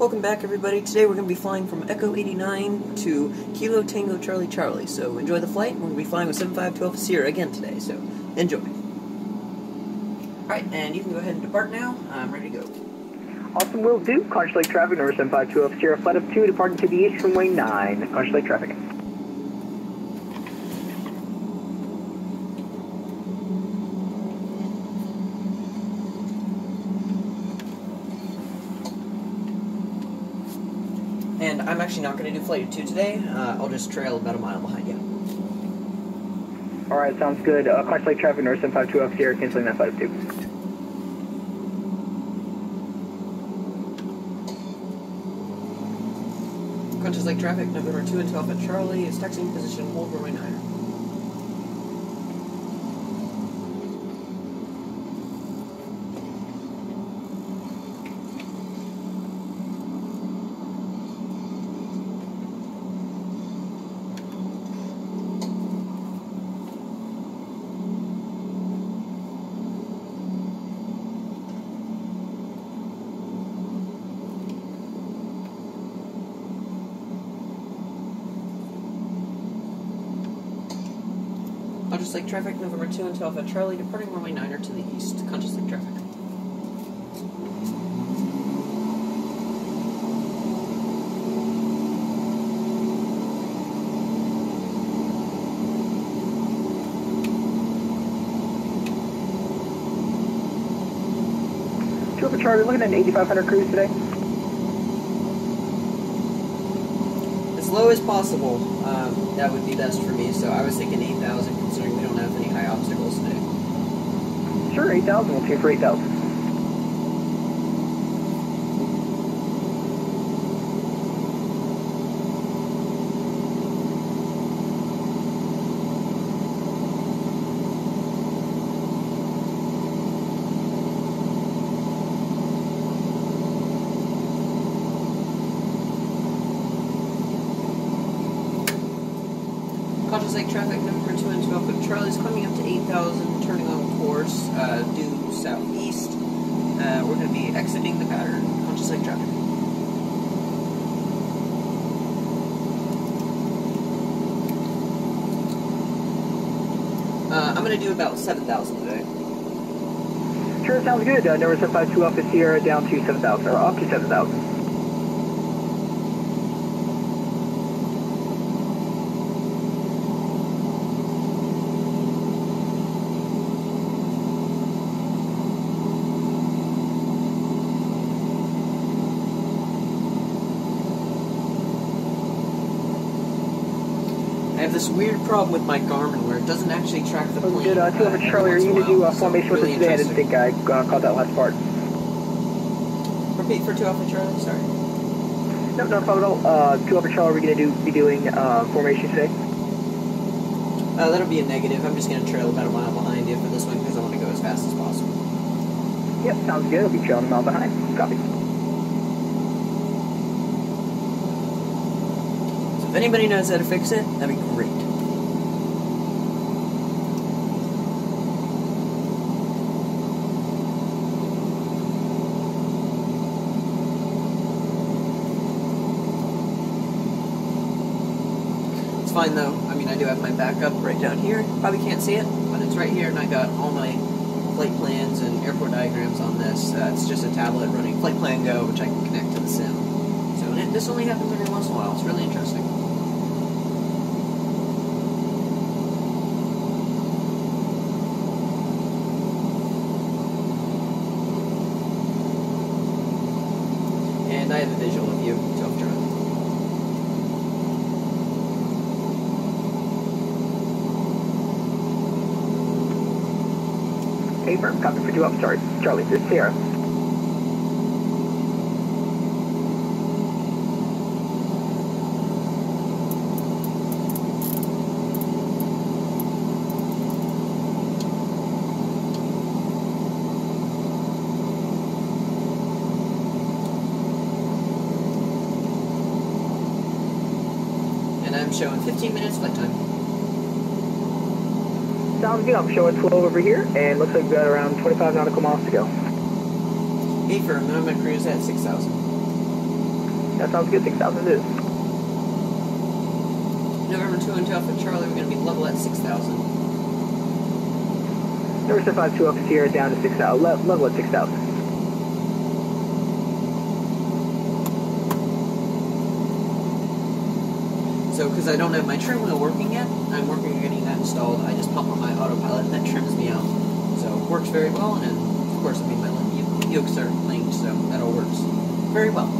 Welcome back, everybody. Today we're going to be flying from Echo 89 to Kilo Tango Charlie Charlie. So enjoy the flight. We're going to be flying with 7512 Sierra again today, so enjoy. Alright, and you can go ahead and depart now. I'm ready to go. Awesome, will do. Conscious Lake traffic, number 7512 Sierra, flight of 2, departing to the east from Wing 9. Conscious Lake traffic. And I'm actually not going to do flight of 2 today. I'll just trail about a mile behind you. Alright, sounds good. Conscious Lake traffic, number 7512 Sierra, canceling that flight of 2. Conscious Lake traffic, November 2 and 12 at Charlie is taxiing position, hold runway 9. Conscious Lake traffic, November 2 and 12 at Charlie, departing runway 9 to the east. Conscious Lake traffic. Two Charlie, looking at an 8500 cruise today. As low as possible, that would be best for me, so I was thinking 8,000 considering we don't have any high obstacles today. Sure, 8,000, we'll tune for 8,000. Conscious Lake traffic, November 2 and 12 at Charlie's coming up to 8,000, turning on course due southeast. We're going to be exiting the pattern. Conscious Lake traffic. I'm going to do about 7,000 today. Sure, sounds good. Number 752 Alpha Sierra down to 7,000, or up to 7,000. I have this weird problem with my Garmin where it doesn't actually track the plane. Good, 200 Charlie, are you going to do formation with us today? I didn't think I caught that last part. Repeat for 2 Alpha Charlie, sorry. No, no problem at all. 2 Alpha Charlie, are we going to be doing formation today? That'll be a negative. I'm just going to trail about a mile behind you for this one because I want to go as fast as possible. Yep, sounds good. I'll be trailing a mile behind. Copy. If anybody knows how to fix it, that'd be great. It's fine though. I mean, I do have my backup right down here. Probably can't see it, but it's right here, and I got all my flight plans and airport diagrams on this. It's just a tablet running Flight Plan Go, which I can connect to the sim. So this only happens every once in a while. It's really interesting. And I have a visual of you, self-drive. Okay, firm. Copy for 2 up. Sorry, Charlie. This is Sierra. And I'm showing 15 minutes flight time. Sounds good. I'm showing 12 over here, and looks like we've got around 25 nautical miles to go. Hey, firm, I'm going to cruise at 6,000. That sounds good. 6,000 it is. November 2 and 2 Alpha Charlie, we're going to be level at 6,000. Number 752 Alpha Sierra down to 6,000. Level at 6,000. So, because I don't have my trim wheel working yet, I'm working on getting that installed. I just pop on my autopilot and that trims me out. So, it works very well, and then, of course, I mean, my yokes are linked, so that all works very well.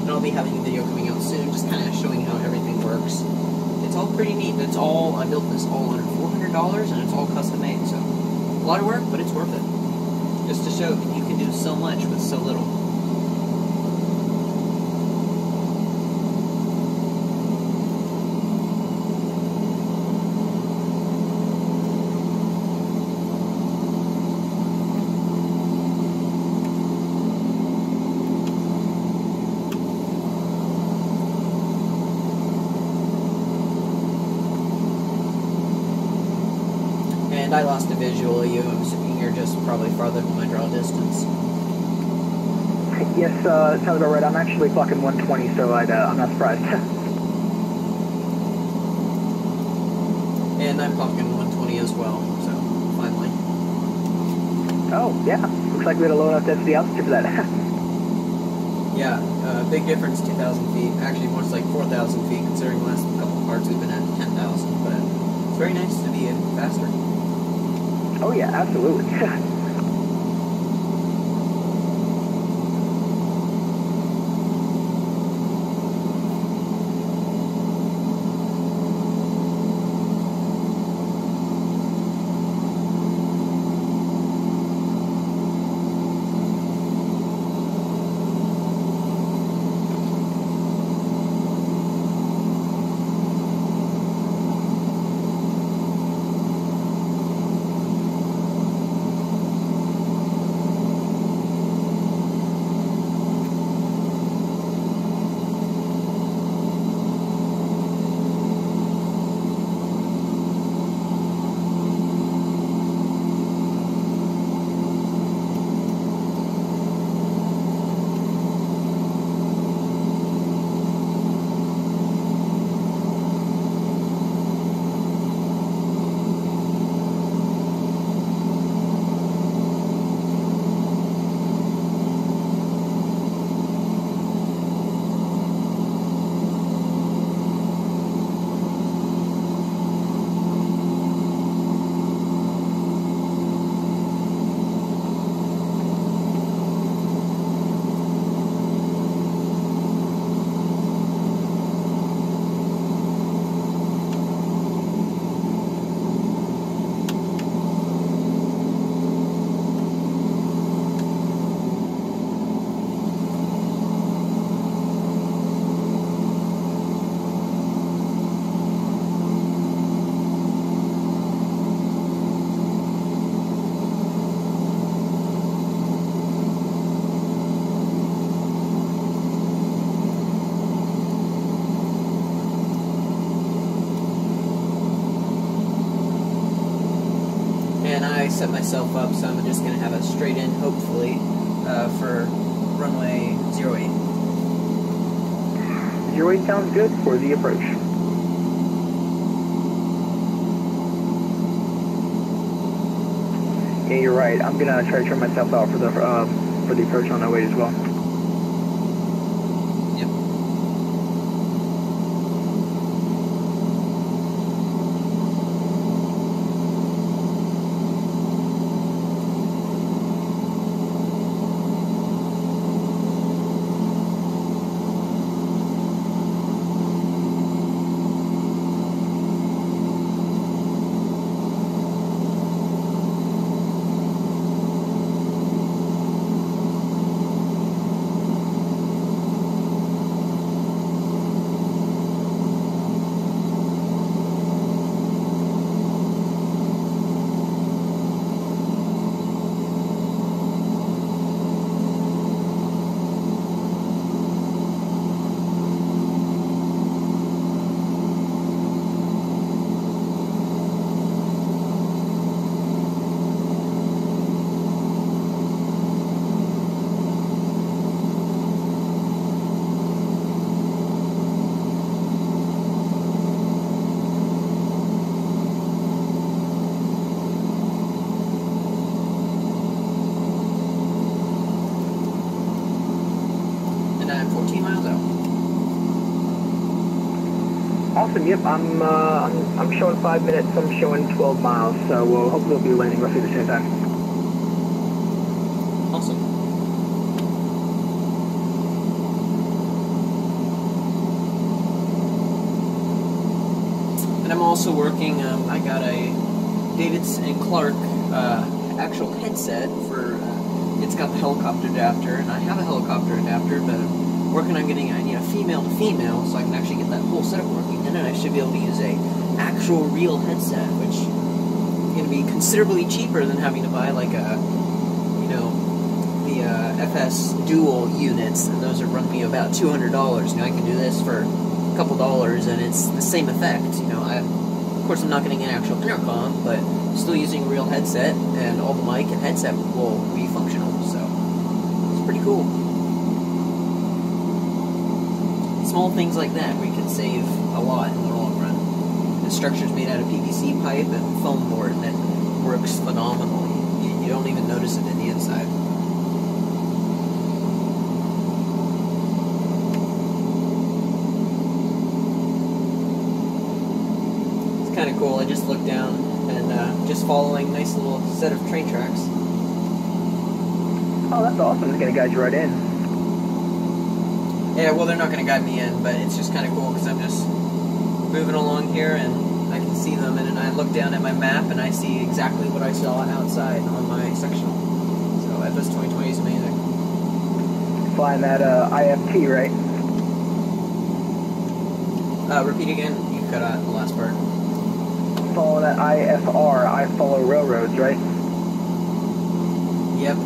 And I'll be having a video coming out soon, just kind of showing how everything works. It's all pretty neat. It's all, I built this all under $400, and it's all custom made, so a lot of work, but it's worth it. Just to show that you can do so much with so little. And I lost a visual of you. I'm assuming you're just probably farther than my draw distance. Yes, sounds about right. I'm actually clocking 120, so I'm not surprised. And I'm clocking 120 as well, so finally. Oh, yeah. Looks like we had a low enough density altitude for that. Yeah, big difference, 2,000 feet. Actually, more like 4,000 feet, considering the last couple of parts we've been at 10,000. But it's very nice to be faster. Oh, yeah, absolutely. And I set myself up, so I'm just going to have a straight in, hopefully, for runway 08. 08 sounds good for the approach. Yeah, you're right. I'm going to try to turn myself out for the approach on 08 as well. awesome. Yep, I'm showing 5 minutes. I'm showing 12 miles. So we'll hopefully we'll be landing roughly the same time. Awesome. And I'm also working. I got a Davidson and Clark actual headset for. It's got the helicopter adapter, and I have a helicopter adapter, but I'm working on getting. I need a female to female, so I can actually get that whole setup working. And then I should be able to use a actual real headset, which is going to be considerably cheaper than having to buy like a, you know, the FS Dual units, and those are running me about $200. You know, I can do this for a couple dollars, and it's the same effect. You know, of course, I'm not getting an actual intercom, but still using a real headset, and all the mic and headset will be functional. So it's pretty cool. Small things like that we can save a lot in the long run. The structure's made out of PVC pipe and foam board, and it works phenomenally. You don't even notice it in the inside. It's kind of cool. I just looked down and just following nice little set of train tracks. Oh, that's awesome. It's going to guide you right in. Yeah, well, they're not going to guide me in, but it's just kind of cool because I'm just moving along here and I can see them, and then I look down at my map and I see exactly what I saw outside on my sectional. So FS 2020 is amazing. Flying that IFT, right? Repeat again. You cut out the last part. Following that IFR, I follow railroads, right? Yep.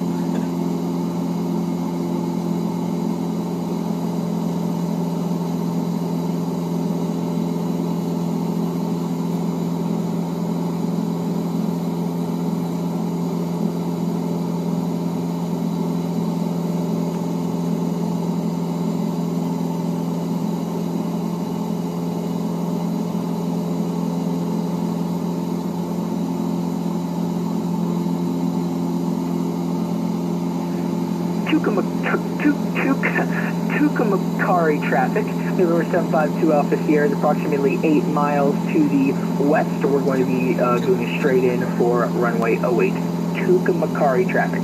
Tucumcari traffic. River 752 Alpha Sierra is approximately 8 miles to the west. We're going to be doing a straight in for runway 08. Tucumcari traffic.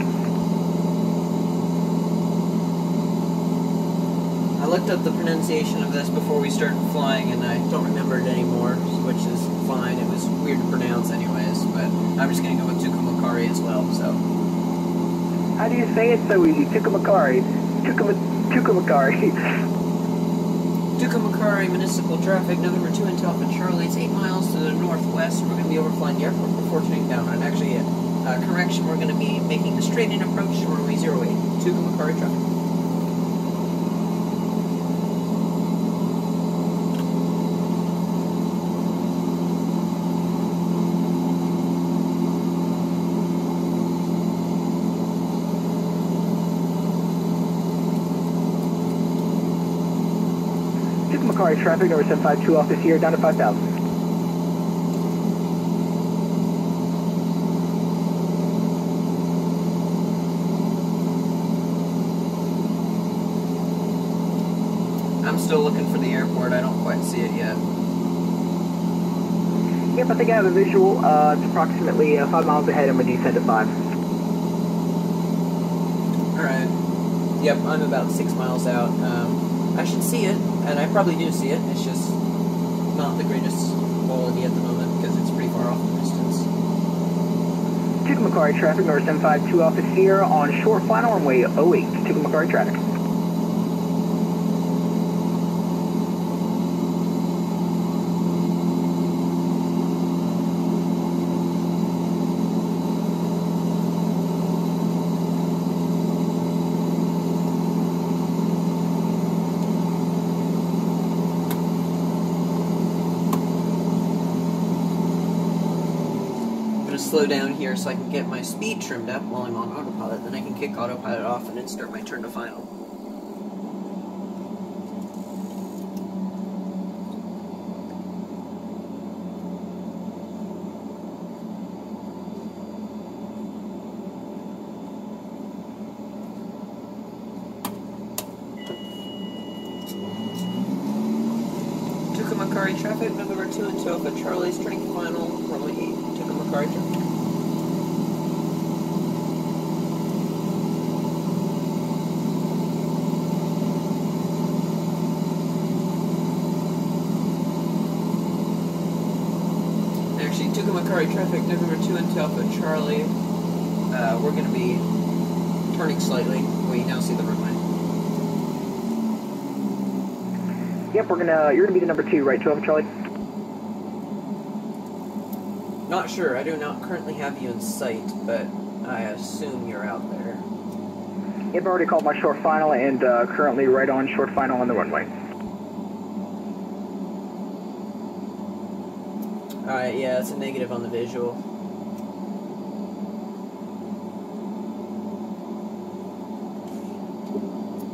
I looked up the pronunciation of this before we started flying, and I don't remember it anymore, which is fine. It was weird to pronounce anyways, but I'm just going to go with Tucumcari as well, so. How do you say it so easy? Tucumcari. Tucumcari. Tucumcari municipal traffic, November 2 and Alpha Charlie. It's 8 miles to the northwest. We're going to be overflying the airport before turning down. And actually, correction, we're going to be making the straight-in approach to runway 08. Tucumcari traffic. Tucumcari traffic, number 752 Alpha Sierra, down to 5,000. I'm still looking for the airport. I don't quite see it yet. Yep, I think I have a visual. It's approximately 5 miles ahead. I'm going to descend to 5. Alright. Yep, I'm about 6 miles out. I should see it, and I probably do see it. It's just not the greatest quality at the moment because it's pretty far off in the distance. Tucumcari traffic, number 752 Alpha Sierra on short final runway 08. Tucumcari traffic. Slow down here so I can get my speed trimmed up while I'm on autopilot, then I can kick autopilot off and then start my turn to final. Tucumcari traffic, Charlie's turning final, runway 8, Tucumcari traffic. Actually, Tucumcari traffic, November 2 into Alpha Charlie. We're going to be turning slightly. We now see the runway. Yep, you're gonna be the number 2, right, 12 Charlie? Not sure. I do not currently have you in sight, but I assume you're out there. Yep, I've already called my short final and currently right on short final on the runway. Alright, yeah, it's a negative on the visual.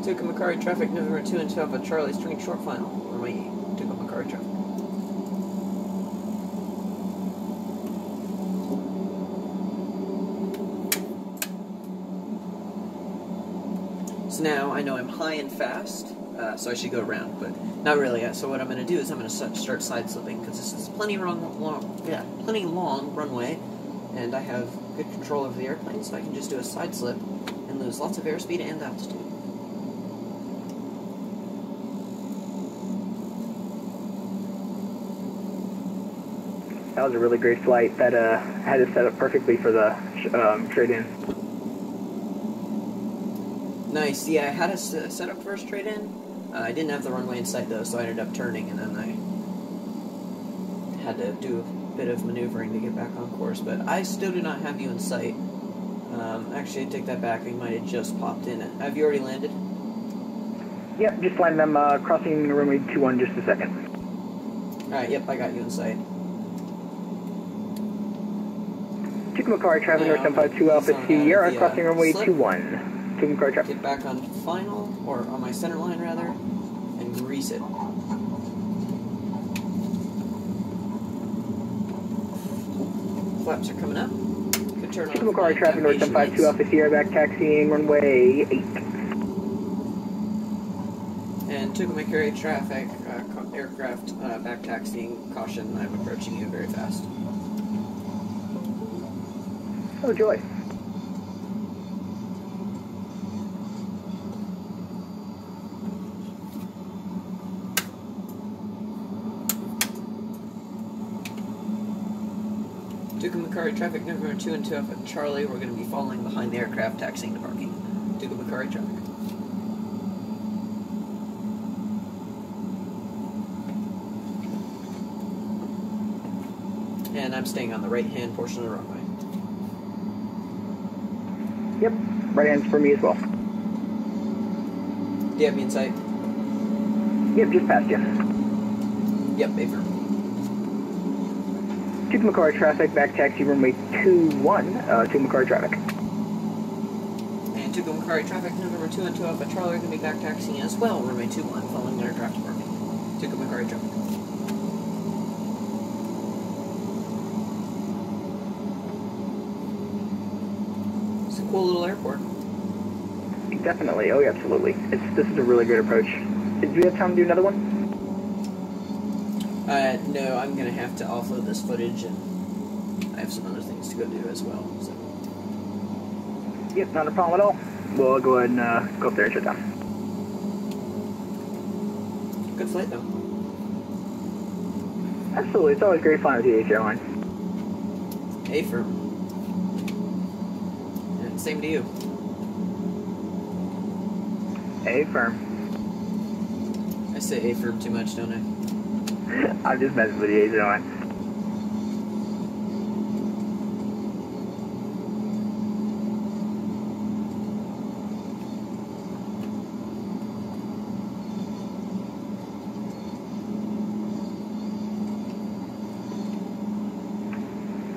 Tucumcari traffic, November 2 into Alpha Charlie's turning short final. Runway 8, Tucumcari traffic. So now I know I'm high and fast, so I should go around, but not really. So what I'm going to do is I'm going to start side slipping, because this is plenty long runway, and I have good control over the airplane, so I can just do a side slip and lose lots of airspeed and altitude. That was a really great flight. That had it set up perfectly for the trade-in. Nice. Yeah, I had a set up for a trade-in. I didn't have the runway in sight though, so I ended up turning, and then I had to do a bit of maneuvering to get back on course. But I still do not have you in sight. Actually, I take that back. I might have just popped in. Have you already landed? Yep, just landed. I'm crossing runway 21 just a second. Alright, yep, I got you in sight. Tucumcari traffic, North 752 Alpha Sierra, crossing runway 21. Tucumcari traffic. Get back on final, or on my center line rather, and grease it. Flaps are coming up. Good turn on. Tucumcari traffic, North 752 Alpha Sierra, back taxiing runway 8. And Tucumcari traffic, aircraft back taxiing, caution, I'm approaching you very fast. Oh, joy. Tucumcari traffic, November 2 into Alpha Charlie. We're going to be following behind the aircraft, taxiing to parking. Tucumcari traffic. And I'm staying on the right-hand portion of the runway. Yep, right hand's for me as well. Do you have me in sight? Yep, just past you. Yep, affirm. Tucumcari traffic, back taxi runway 21, Tucumcari traffic. And Tucumcari traffic, November 2 into Alpha Charlie, are going to be back taxiing as well, runway 21, following the aircraft to parking. Tucumcari traffic. It's a cool little airport. Definitely, oh yeah, absolutely. This is a really good approach. Do you have time to do another one? No, I'm going to have to offload this footage, and I have some other things to go do as well. So. Yep, not a problem at all. We'll go ahead and go up there and shut down. Good flight, though. Absolutely, it's always great flying with the Airlines. Affirm. And same to you. Affirm. I say affirm too much, don't I? I'm just messing with the Airlines.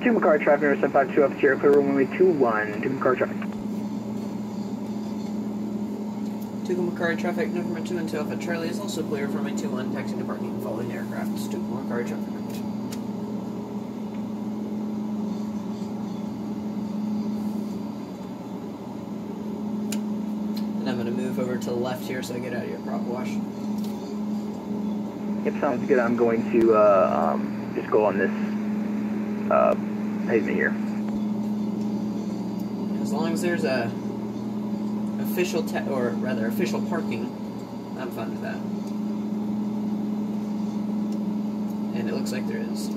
Tucumcari traffic, number 752 up Sierra, clear runway 21, Tucumcari traffic. Tucumcari traffic, November 2 into Alpha Charlie is also clear from runway 21, taxiing to parking and following the aircraft. Tucumcari traffic. And I'm going to move over to the left here so I get out of your prop wash. Yep, sounds good. I'm going to just go on this pavement here. As long as there's a official official parking, I'm fine with that. And it looks like there is.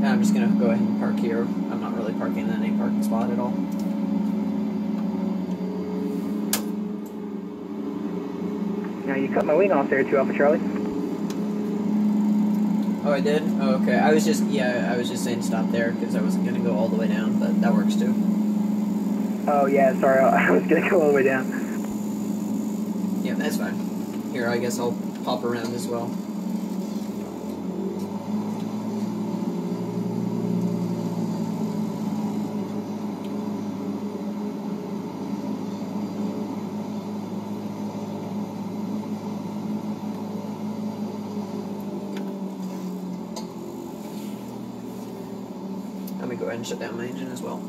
I'm just going to go ahead and park here. I'm not really parking in any parking spot at all. Now you cut my wing off there, 2 Alpha Charlie. Oh, I did? Oh, okay. I was just saying stop there because I wasn't going to go all the way down, but that works too. Oh yeah, sorry, I was going to go all the way down. Yeah, that's fine. Here, I guess I'll pop around as well. Let me go ahead and shut down my engine as well.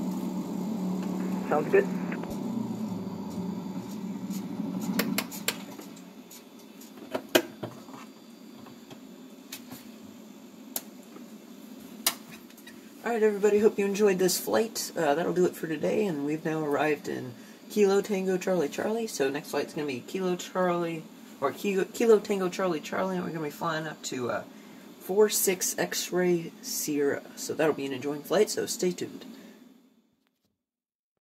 Sounds good. Alright everybody, hope you enjoyed this flight. That'll do it for today, and we've now arrived in Kilo Tango Charlie Charlie. So next flight's going to be Kilo Tango Charlie Charlie, and we're going to be flying up to 46 X-Ray Sierra. So that'll be an enjoying flight, so stay tuned.